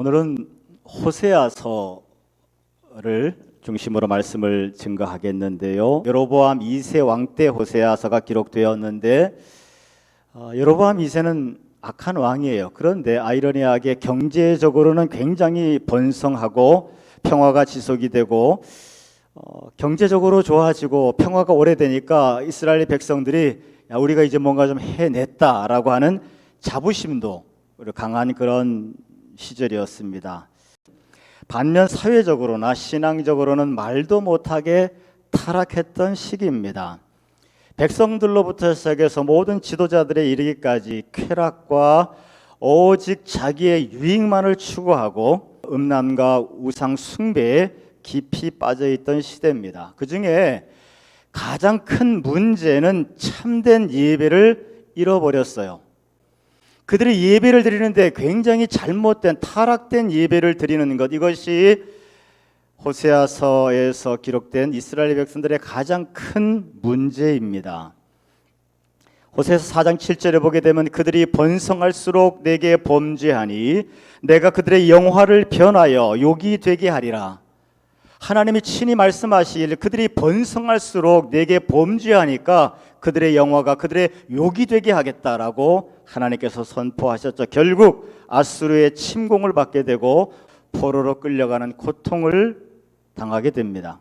오늘은 호세아서를 중심으로 말씀을 증거하겠는데요. 여로보암 2세 왕 때 호세아서가 기록되었는데 여로보암 2세는 악한 왕이에요. 그런데 아이러니하게 경제적으로는 굉장히 번성하고 평화가 지속이 되고 경제적으로 좋아지고 평화가 오래되니까 이스라엘 백성들이 우리가 이제 뭔가 좀 해냈다라고 하는 자부심도 강한 그런 시절이었습니다. 반면 사회적으로나 신앙적으로는 말도 못하게 타락했던 시기입니다. 백성들로부터 시작해서 모든 지도자들에 이르기까지 쾌락과 오직 자기의 유익만을 추구하고 음란과 우상 숭배에 깊이 빠져있던 시대입니다. 그 중에 가장 큰 문제는 참된 예배를 잃어버렸어요. 그들이 예배를 드리는데 굉장히 잘못된 타락된 예배를 드리는 것, 이것이 호세아서에서 기록된 이스라엘 백성들의 가장 큰 문제입니다. 호세아서 4장 7절에 보게 되면 그들이 번성할수록 내게 범죄하니 내가 그들의 영화를 변하여 욕이 되게 하리라. 하나님이 친히 말씀하시길 그들이 번성할수록 내게 범죄하니까 그들의 영화가 그들의 욕이 되게 하겠다라고 하나님께서 선포하셨죠. 결국 아수르의 침공을 받게 되고 포로로 끌려가는 고통을 당하게 됩니다.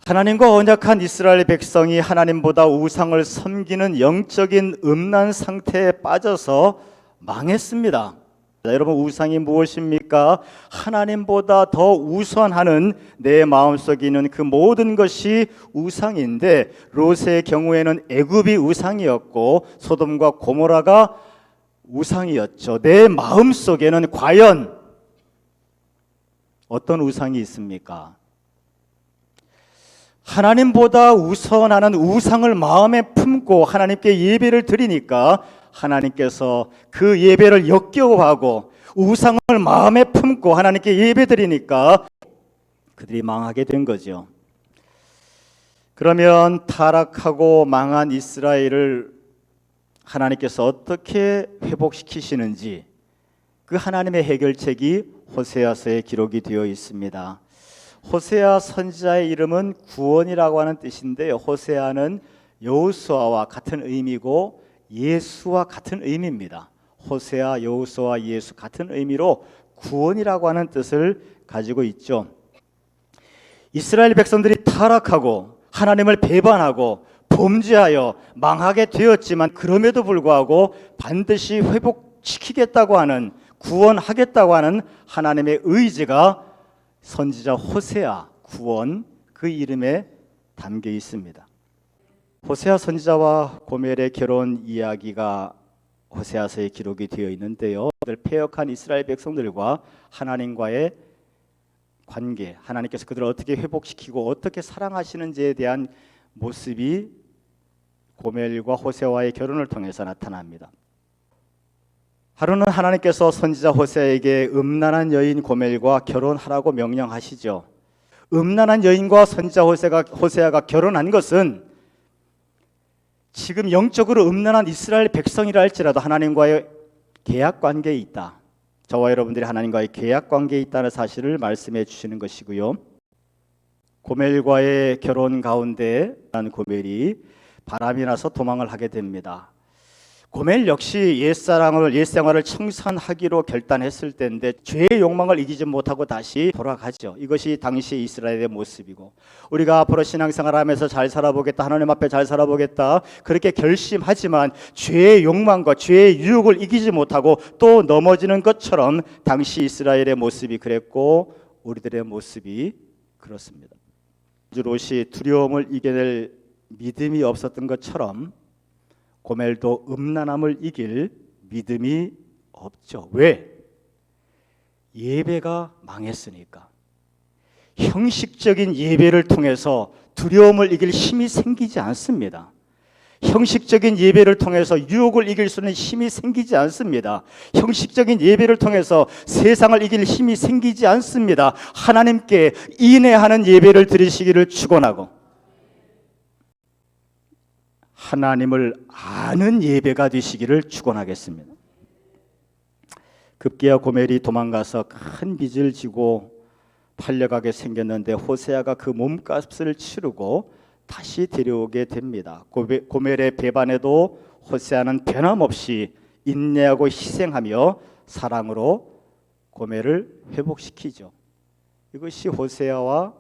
하나님과 언약한 이스라엘 백성이 하나님보다 우상을 섬기는 영적인 음란 상태에 빠져서 망했습니다. 여러분, 우상이 무엇입니까? 하나님보다 더 우선하는 내 마음속에 있는 그 모든 것이 우상인데, 롯의 경우에는 애굽이 우상이었고 소돔과 고모라가 우상이었죠. 내 마음속에는 과연 어떤 우상이 있습니까? 하나님보다 우선하는 우상을 마음에 품고 하나님께 예배를 드리니까 하나님께서 그 예배를 역겨워하고 우상을 마음에 품고 하나님께 예배드리니까 그들이 망하게 된 거죠. 그러면 타락하고 망한 이스라엘을 하나님께서 어떻게 회복시키시는지 그 하나님의 해결책이 호세아서에 기록이 되어 있습니다. 호세아 선지자의 이름은 구원이라고 하는 뜻인데요. 호세아는 여호수아와 같은 의미고 예수와 같은 의미입니다. 호세아, 여호수아, 예수 같은 의미로 구원이라고 하는 뜻을 가지고 있죠. 이스라엘 백성들이 타락하고 하나님을 배반하고 범죄하여 망하게 되었지만 그럼에도 불구하고 반드시 회복시키겠다고 하는, 구원하겠다고 하는 하나님의 의지가 선지자 호세아, 구원, 그 이름에 담겨 있습니다. 호세아 선지자와 고멜의 결혼 이야기가 호세아서에 기록이 되어 있는데요. 패역한 이스라엘 백성들과 하나님과의 관계, 하나님께서 그들을 어떻게 회복시키고 어떻게 사랑하시는지에 대한 모습이 고멜과 호세아와의 결혼을 통해서 나타납니다. 하루는 하나님께서 선지자 호세아에게 음란한 여인 고멜과 결혼하라고 명령하시죠. 음란한 여인과 선지자 호세아가 결혼한 것은 지금 영적으로 음란한 이스라엘 백성이라 할지라도 하나님과의 계약 관계에 있다. 저와 여러분들이 하나님과의 계약 관계에 있다는 사실을 말씀해 주시는 것이고요. 고멜과의 결혼 가운데 고멜이 바람이 나서 도망을 하게 됩니다. 고멜 역시 옛생활을 청산하기로 결단했을 때인데 죄의 욕망을 이기지 못하고 다시 돌아가죠. 이것이 당시 이스라엘의 모습이고, 우리가 앞으로 신앙생활하면서 잘 살아보겠다, 하나님 앞에 잘 살아보겠다 그렇게 결심하지만 죄의 욕망과 죄의 유혹을 이기지 못하고 또 넘어지는 것처럼 당시 이스라엘의 모습이 그랬고 우리들의 모습이 그렇습니다. 롯이 두려움을 이겨낼 믿음이 없었던 것처럼 고멜도 음란함을 이길 믿음이 없죠. 왜? 예배가 망했으니까. 형식적인 예배를 통해서 두려움을 이길 힘이 생기지 않습니다. 형식적인 예배를 통해서 유혹을 이길 수 있는 힘이 생기지 않습니다. 형식적인 예배를 통해서 세상을 이길 힘이 생기지 않습니다. 하나님께 인내하는 예배를 드리시기를 축원하고 하나님을 아는 예배가 되시기를 축원하겠습니다. 급기야 고멜이 도망가서 큰 빚을 지고 팔려가게 생겼는데 호세아가 그 몸값을 치르고 다시 데려오게 됩니다. 고멜의 배반에도 호세아는 변함없이 인내하고 희생하며 사랑으로 고멜을 회복시키죠. 이것이 호세아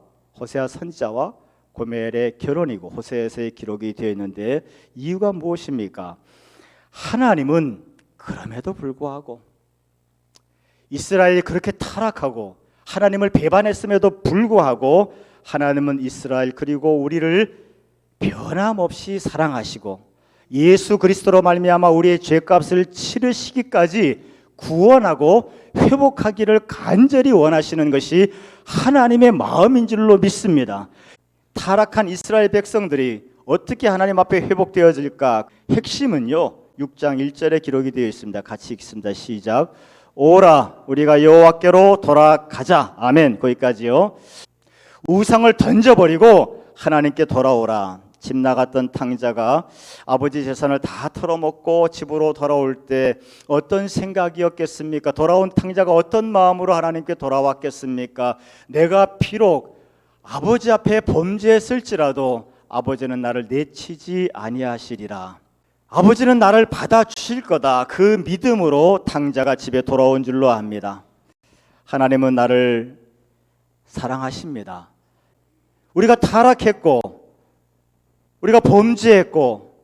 선지자와 고멜의 결혼이고 호세아서의 기록이 되어 있는데, 이유가 무엇입니까? 하나님은 그럼에도 불구하고 이스라엘이 그렇게 타락하고 하나님을 배반했음에도 불구하고 하나님은 이스라엘 그리고 우리를 변함없이 사랑하시고 예수 그리스도로 말미암아 우리의 죄값을 치르시기까지 구원하고 회복하기를 간절히 원하시는 것이 하나님의 마음인 줄로 믿습니다. 타락한 이스라엘 백성들이 어떻게 하나님 앞에 회복되어질까? 핵심은요, 6장 1절에 기록이 되어 있습니다. 같이 읽습니다. 시작. 오라 우리가 여호와께로 돌아가자. 아멘. 거기까지요. 우상을 던져버리고 하나님께 돌아오라. 집 나갔던 탕자가 아버지 재산을 다 털어먹고 집으로 돌아올 때 어떤 생각이었겠습니까? 돌아온 탕자가 어떤 마음으로 하나님께 돌아왔겠습니까? 내가 비록 아버지 앞에 범죄했을지라도 아버지는 나를 내치지 아니하시리라. 아버지는 나를 받아주실 거다. 그 믿음으로 탕자가 집에 돌아온 줄로 압니다. 하나님은 나를 사랑하십니다. 우리가 타락했고 우리가 범죄했고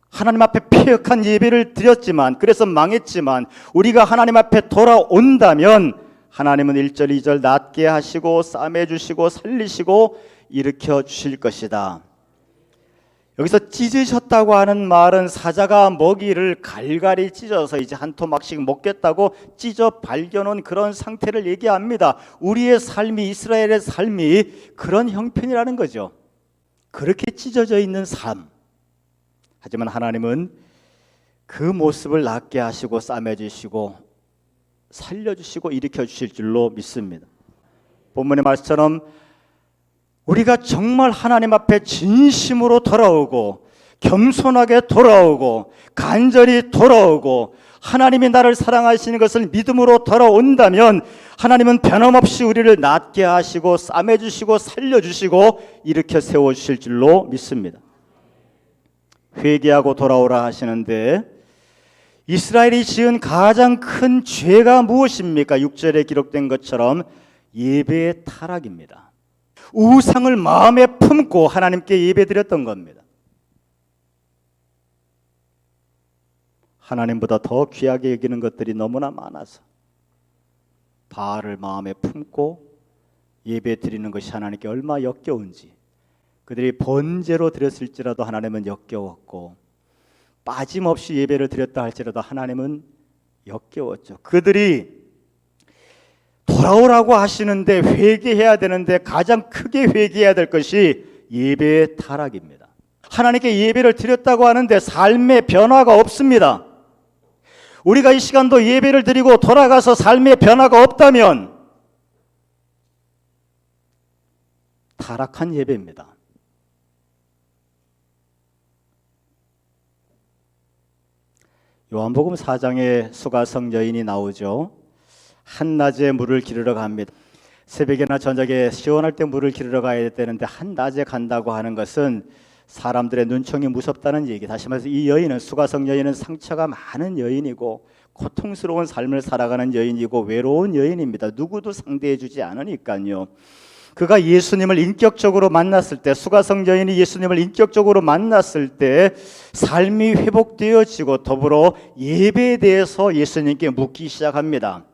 하나님 앞에 패역한 예배를 드렸지만, 그래서 망했지만 우리가 하나님 앞에 돌아온다면 하나님은 1절 2절 낫게 하시고 싸매 주시고 살리시고 일으켜 주실 것이다. 여기서 찢으셨다고 하는 말은 사자가 먹이를 갈갈이 찢어서 이제 한 토막씩 먹겠다고 찢어 발견한 그런 상태를 얘기합니다. 우리의 삶이, 이스라엘의 삶이 그런 형편이라는 거죠. 그렇게 찢어져 있는 삶. 하지만 하나님은 그 모습을 낫게 하시고 싸매주시고 살려주시고 일으켜주실 줄로 믿습니다. 본문의 말씀처럼 우리가 정말 하나님 앞에 진심으로 돌아오고 겸손하게 돌아오고 간절히 돌아오고 하나님이 나를 사랑하시는 것을 믿음으로 돌아온다면 하나님은 변함없이 우리를 낫게 하시고 싸매주시고 살려주시고 일으켜 세워주실 줄로 믿습니다. 회개하고 돌아오라 하시는데, 이스라엘이 지은 가장 큰 죄가 무엇입니까? 6절에 기록된 것처럼 예배의 타락입니다. 우상을 마음에 품고 하나님께 예배드렸던 겁니다. 하나님보다 더 귀하게 여기는 것들이 너무나 많아서 바알을 마음에 품고 예배드리는 것이 하나님께 얼마나 역겨운지, 그들이 번제로 드렸을지라도 하나님은 역겨웠고 빠짐없이 예배를 드렸다 할지라도 하나님은 역겨웠죠. 그들이 돌아오라고 하시는데 회개해야 되는데 가장 크게 회개해야 될 것이 예배의 타락입니다. 하나님께 예배를 드렸다고 하는데 삶의 변화가 없습니다. 우리가 이 시간도 예배를 드리고 돌아가서 삶의 변화가 없다면 타락한 예배입니다. 요한복음 4장에 수가성 여인이 나오죠. 한낮에 물을 기르러 갑니다. 새벽이나 저녁에 시원할 때 물을 기르러 가야 되는데 한낮에 간다고 하는 것은 사람들의 눈총이 무섭다는 얘기. 다시 말해서 이 여인은, 수가성 여인은 상처가 많은 여인이고 고통스러운 삶을 살아가는 여인이고 외로운 여인입니다. 누구도 상대해 주지 않으니까요. 그가 예수님을 인격적으로 만났을 때, 수가성 여인이 예수님을 인격적으로 만났을 때 삶이 회복되어지고 더불어 예배에 대해서 예수님께 묻기 시작합니다.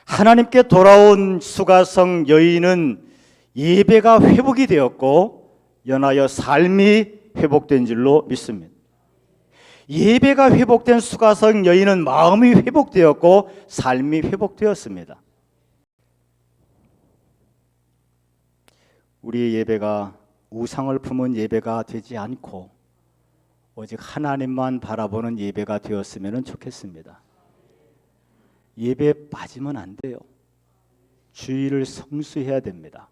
하나님께 돌아온 수가성 여인은 예배가 회복이 되었고 연하여 삶이 회복된 줄로 믿습니다. 예배가 회복된 수가성 여인은 마음이 회복되었고 삶이 회복되었습니다. 우리의 예배가 우상을 품은 예배가 되지 않고 오직 하나님만 바라보는 예배가 되었으면 좋겠습니다. 예배에 빠지면 안 돼요. 주의를 성수해야 됩니다.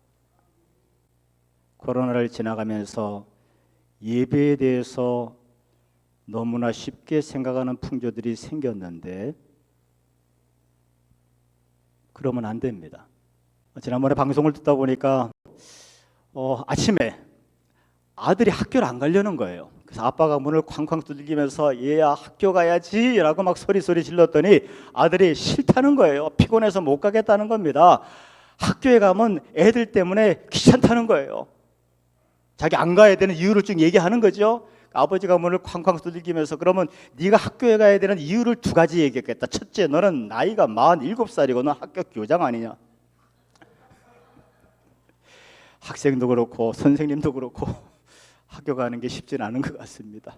코로나를 지나가면서 예배에 대해서 너무나 쉽게 생각하는 풍조들이 생겼는데 그러면 안 됩니다. 지난번에 방송을 듣다 보니까 아침에 아들이 학교를 안 가려는 거예요. 그래서 아빠가 문을 쾅쾅 두들기면서 얘야 학교 가야지 라고 막 소리 질렀더니 아들이 싫다는 거예요. 피곤해서 못 가겠다는 겁니다. 학교에 가면 애들 때문에 귀찮다는 거예요. 자기 안 가야 되는 이유를 쭉 얘기하는 거죠. 아버지가 문을 쾅쾅 두들기면서 그러면 네가 학교에 가야 되는 이유를 두 가지 얘기했겠다. 첫째, 너는 나이가 47살이고 넌 학교 교장 아니냐. 학생도 그렇고 선생님도 그렇고 학교 가는 게 쉽진 않은 것 같습니다.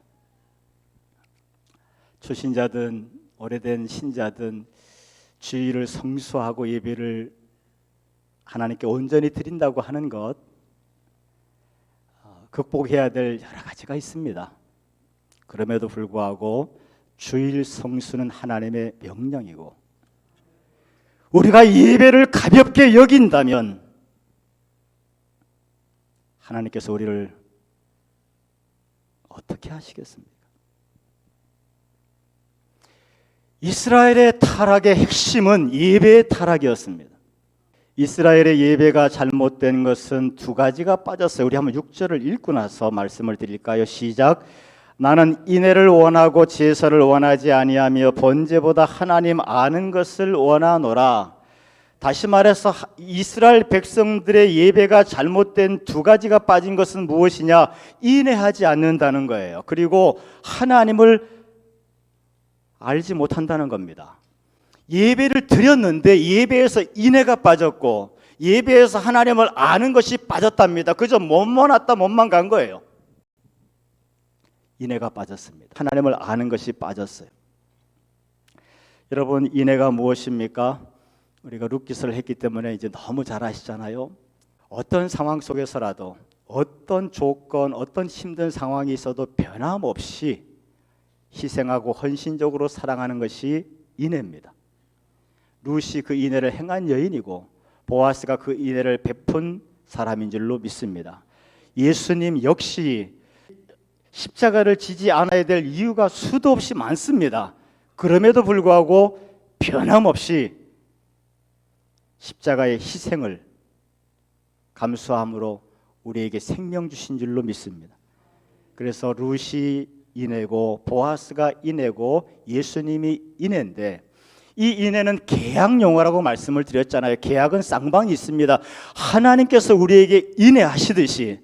초신자든 오래된 신자든 주일을 성수하고 예배를 하나님께 온전히 드린다고 하는 것, 극복해야 될 여러 가지가 있습니다. 그럼에도 불구하고 주일 성수는 하나님의 명령이고 우리가 예배를 가볍게 여긴다면 하나님께서 우리를 어떻게 하시겠습니까? 이스라엘의 타락의 핵심은 예배의 타락이었습니다. 이스라엘의 예배가 잘못된 것은 두 가지가 빠졌어요. 우리 한번 6절을 읽고 나서 말씀을 드릴까요? 시작. 나는 인애를 원하고 제사를 원하지 아니하며 번제보다 하나님 아는 것을 원하노라. 다시 말해서 이스라엘 백성들의 예배가 잘못된 두 가지가 빠진 것은 무엇이냐? 인애하지 않는다는 거예요. 그리고 하나님을 알지 못한다는 겁니다. 예배를 드렸는데 예배에서 인애가 빠졌고 예배에서 하나님을 아는 것이 빠졌답니다. 그저 몸만 왔다 몸만 간 거예요. 인애가 빠졌습니다. 하나님을 아는 것이 빠졌어요. 여러분, 인애가 무엇입니까? 우리가 룻기서를 했기 때문에 이제 너무 잘 아시잖아요. 어떤 상황 속에서라도 어떤 조건, 어떤 힘든 상황이 있어도 변함없이 희생하고 헌신적으로 사랑하는 것이 인애입니다. 룻이 그 인애를 행한 여인이고 보아스가 그 인애를 베푼 사람인 줄로 믿습니다. 예수님 역시 십자가를 지지 않아야 될 이유가 수도 없이 많습니다. 그럼에도 불구하고 변함없이 십자가의 희생을 감수함으로 우리에게 생명 주신 줄로 믿습니다. 그래서 룻이 인애고 보아스가 인애고 예수님이 인애인데 이 인애는 계약 용어라고 말씀을 드렸잖아요. 계약은 쌍방이 있습니다. 하나님께서 우리에게 인애하시듯이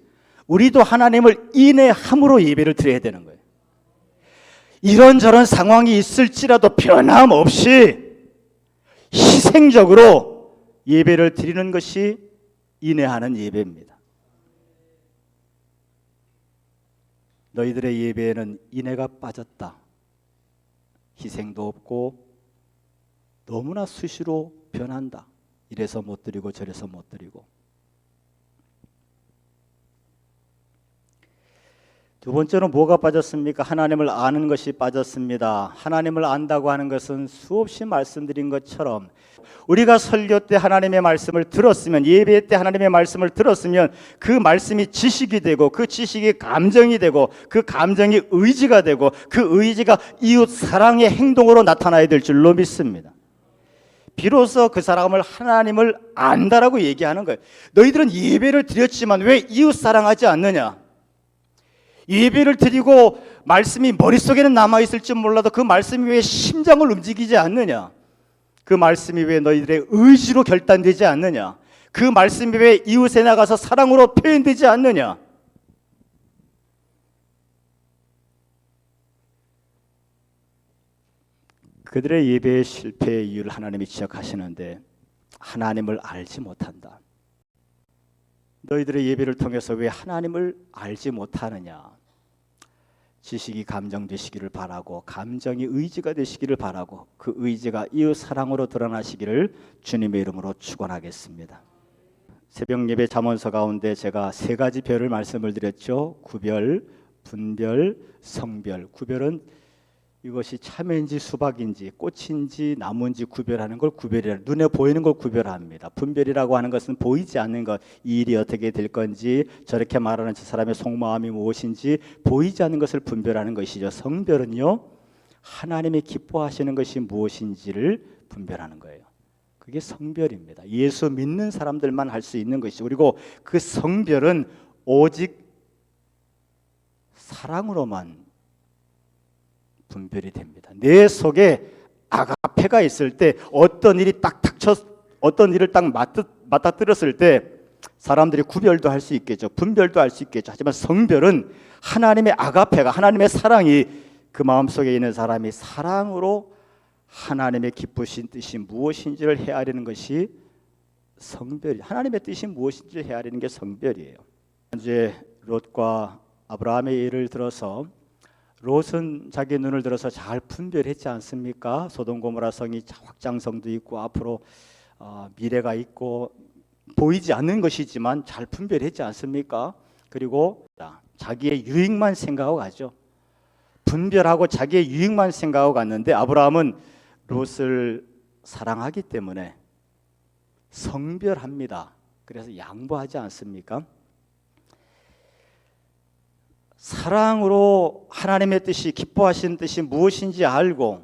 우리도 하나님을 인애함으로 예배를 드려야 되는 거예요. 이런저런 상황이 있을지라도 변함없이 희생적으로 예배를 드리는 것이 인애하는 예배입니다. 너희들의 예배에는 인애가 빠졌다. 희생도 없고 너무나 수시로 변한다. 이래서 못 드리고 저래서 못 드리고. 두 번째는 뭐가 빠졌습니까? 하나님을 아는 것이 빠졌습니다. 하나님을 안다고 하는 것은 수없이 말씀드린 것처럼 우리가 설교 때 하나님의 말씀을 들었으면, 예배 때 하나님의 말씀을 들었으면 그 말씀이 지식이 되고 그 지식이 감정이 되고 그 감정이 의지가 되고 그 의지가 이웃 사랑의 행동으로 나타나야 될 줄로 믿습니다. 비로소 그 사람을 하나님을 안다라고 얘기하는 거예요. 너희들은 예배를 드렸지만 왜 이웃 사랑하지 않느냐? 예배를 드리고 말씀이 머릿속에는 남아있을지 몰라도 그 말씀이 왜 심장을 움직이지 않느냐? 그 말씀이 왜 너희들의 의지로 결단되지 않느냐? 그 말씀이 왜 이웃에 나가서 사랑으로 표현되지 않느냐? 그들의 예배의 실패의 이유를 하나님이 지적하시는데 하나님을 알지 못한다. 너희들의 예배를 통해서 왜 하나님을 알지 못하느냐? 지식이 감정 되시기를 바라고 감정이 의지가 되시기를 바라고 그 의지가 이웃 사랑으로 드러나시기를 주님의 이름으로 축원하겠습니다. 새벽 예배 잠언서 가운데 제가 세 가지 별을 말씀을 드렸죠. 구별, 분별, 성별. 구별은 이것이 참외인지 수박인지 꽃인지 나무인지 구별하는 걸 구별이라, 눈에 보이는 걸 구별합니다. 분별이라고 하는 것은 보이지 않는 것, 이 일이 어떻게 될 건지, 저렇게 말하는 저 사람의 속마음이 무엇인지 보이지 않는 것을 분별하는 것이죠. 성별은요, 하나님이 기뻐하시는 것이 무엇인지를 분별하는 거예요. 그게 성별입니다. 예수 믿는 사람들만 할 수 있는 것이죠. 그리고 그 성별은 오직 사랑으로만 분별이 됩니다. 내 속에 아가페가 있을 때 어떤 일이 딱 닥쳐 어떤 일을 딱 맞닥뜨렸을 때 사람들이 구별도 할 수 있겠죠. 분별도 할 수 있겠죠. 하지만 성별은 하나님의 아가페가 하나님의 사랑이 그 마음속에 있는 사람이 사랑으로 하나님의 기쁘신 뜻이 무엇인지를 헤아리는 것이 성별이 하나님의 뜻이 무엇인지를 헤아리는 게 성별이에요. 이제 롯과 아브라함의 예를 들어서 롯은 자기 눈을 들어서 잘 분별했지 않습니까? 소돔 고모라 성이 확장성도 있고 앞으로 미래가 있고 보이지 않는 것이지만 잘 분별했지 않습니까? 그리고 자기의 유익만 생각하고 가죠. 분별하고 자기의 유익만 생각하고 갔는데 아브라함은 롯을 사랑하기 때문에 성별합니다. 그래서 양보하지 않습니까? 사랑으로 하나님의 뜻이 기뻐하시는 뜻이 무엇인지 알고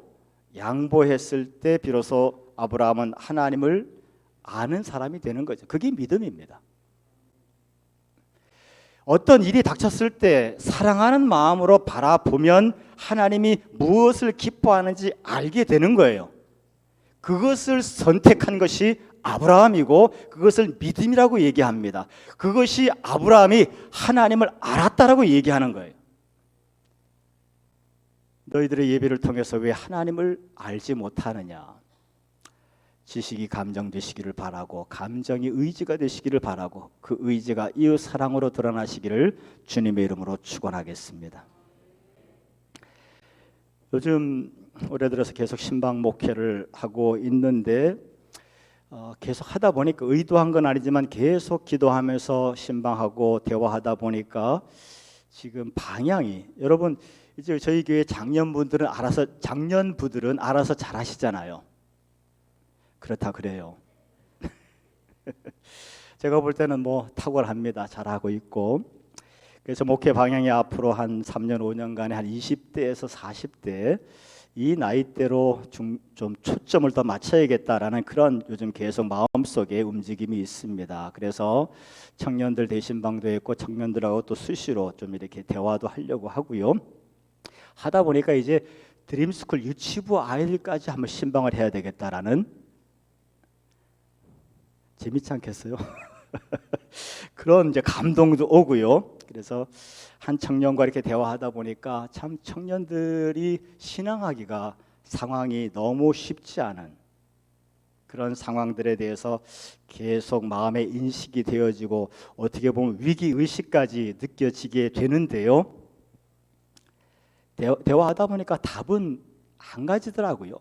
양보했을 때 비로소 아브라함은 하나님을 아는 사람이 되는 거죠. 그게 믿음입니다. 어떤 일이 닥쳤을 때 사랑하는 마음으로 바라보면 하나님이 무엇을 기뻐하는지 알게 되는 거예요. 그것을 선택한 것이 아브라함이고 그것을 믿음이라고 얘기합니다. 그것이 아브라함이 하나님을 알았다라고 얘기하는 거예요. 너희들의 예배를 통해서 왜 하나님을 알지 못하느냐? 지식이 감정 되시기를 바라고 감정이 의지가 되시기를 바라고 그 의지가 이웃 사랑으로 드러나시기를 주님의 이름으로 축원하겠습니다. 요즘 올해 들어서 계속 신방 목회를 하고 있는데 계속 하다 보니까 의도한 건 아니지만 계속 기도하면서 신방하고 대화하다 보니까 지금 방향이 여러분 이제 저희 교회 장년부들은 알아서 잘하시잖아요. 그렇다 그래요. 제가 볼 때는 뭐 탁월합니다. 잘하고 있고. 그래서 목회 방향이 앞으로 한 3년 5년간에 한 20대에서 40대 이 나이대로 좀 초점을 더 맞춰야겠다라는 그런 요즘 계속 마음속에 움직임이 있습니다. 그래서 청년들 대신방도 했고 청년들하고 또 수시로 좀 이렇게 대화도 하려고 하고요. 하다 보니까 이제 드림스쿨 유치부 아이들까지 한번 신방을 해야 되겠다라는 재밌지 않겠어요? 그런 이제 감동도 오고요. 그래서 한 청년과 이렇게 대화하다 보니까 참 청년들이 신앙하기가 상황이 너무 쉽지 않은 그런 상황들에 대해서 계속 마음에 인식이 되어지고 어떻게 보면 위기 의식까지 느껴지게 되는데요. 대화하다 보니까 답은 한 가지더라고요.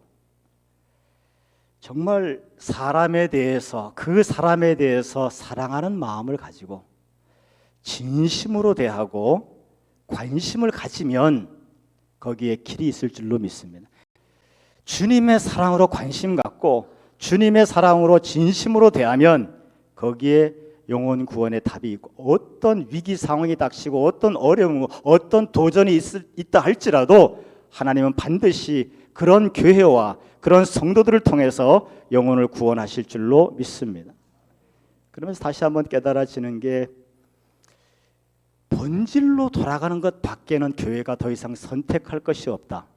정말 사람에 대해서 그 사람에 대해서 사랑하는 마음을 가지고 진심으로 대하고 관심을 가지면 거기에 길이 있을 줄로 믿습니다. 주님의 사랑으로 관심 갖고 주님의 사랑으로 진심으로 대하면 거기에 영혼 구원의 답이 있고 어떤 위기 상황이 닥치고 어떤 어려움, 어떤 도전이 있다 할지라도 하나님은 반드시 그런 교회와 그런 성도들을 통해서 영혼을 구원하실 줄로 믿습니다. 그러면서 다시 한번 깨달아지는 게 본질로 돌아가는 것 밖에는 교회가 더 이상 선택할 것이 없다.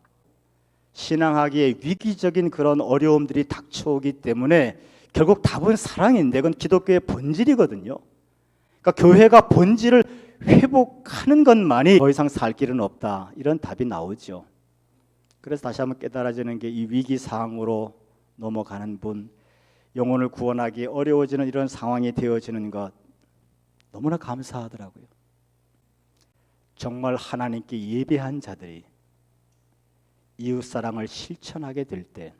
신앙하기에 위기적인 그런 어려움들이 닥쳐오기 때문에 결국 답은 사랑인데 그건 기독교의 본질이거든요. 그러니까 교회가 본질을 회복하는 것만이 더 이상 살 길은 없다. 이런 답이 나오죠. 그래서 다시 한번 깨달아지는 게 이 위기 상황으로 넘어가는 분, 영혼을 구원하기 어려워지는 이런 상황이 되어지는 것 너무나 감사하더라고요. 정말 하나님께 예배한 자들이 이웃사랑을 실천하게 될 때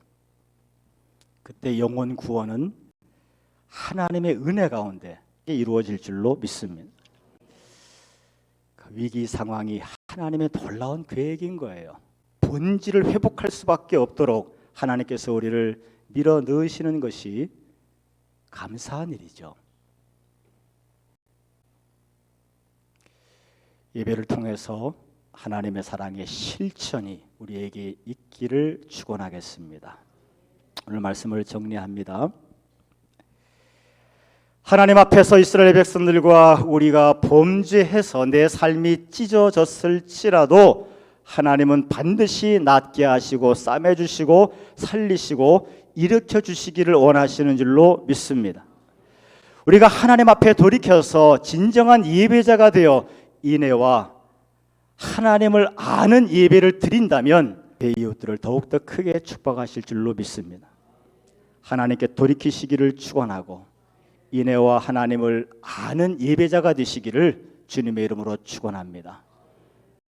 그때 영혼 구원은 하나님의 은혜 가운데 이루어질 줄로 믿습니다. 그 위기 상황이 하나님의 놀라운 계획인 거예요. 본질을 회복할 수밖에 없도록 하나님께서 우리를 밀어 넣으시는 것이 감사한 일이죠. 예배를 통해서 하나님의 사랑의 실천이 우리에게 있기를 축원하겠습니다. 오늘 말씀을 정리합니다. 하나님 앞에서 이스라엘 백성들과 우리가 범죄해서 내 삶이 찢어졌을지라도 하나님은 반드시 낫게 하시고 싸매주시고 살리시고 일으켜 주시기를 원하시는 줄로 믿습니다. 우리가 하나님 앞에 돌이켜서 진정한 예배자가 되어 인애와 하나님을 아는 예배를 드린다면 내 이웃들을 더욱더 크게 축복하실 줄로 믿습니다. 하나님께 돌이키시기를 축원하고 인애와 하나님을 아는 예배자가 되시기를 주님의 이름으로 축원합니다.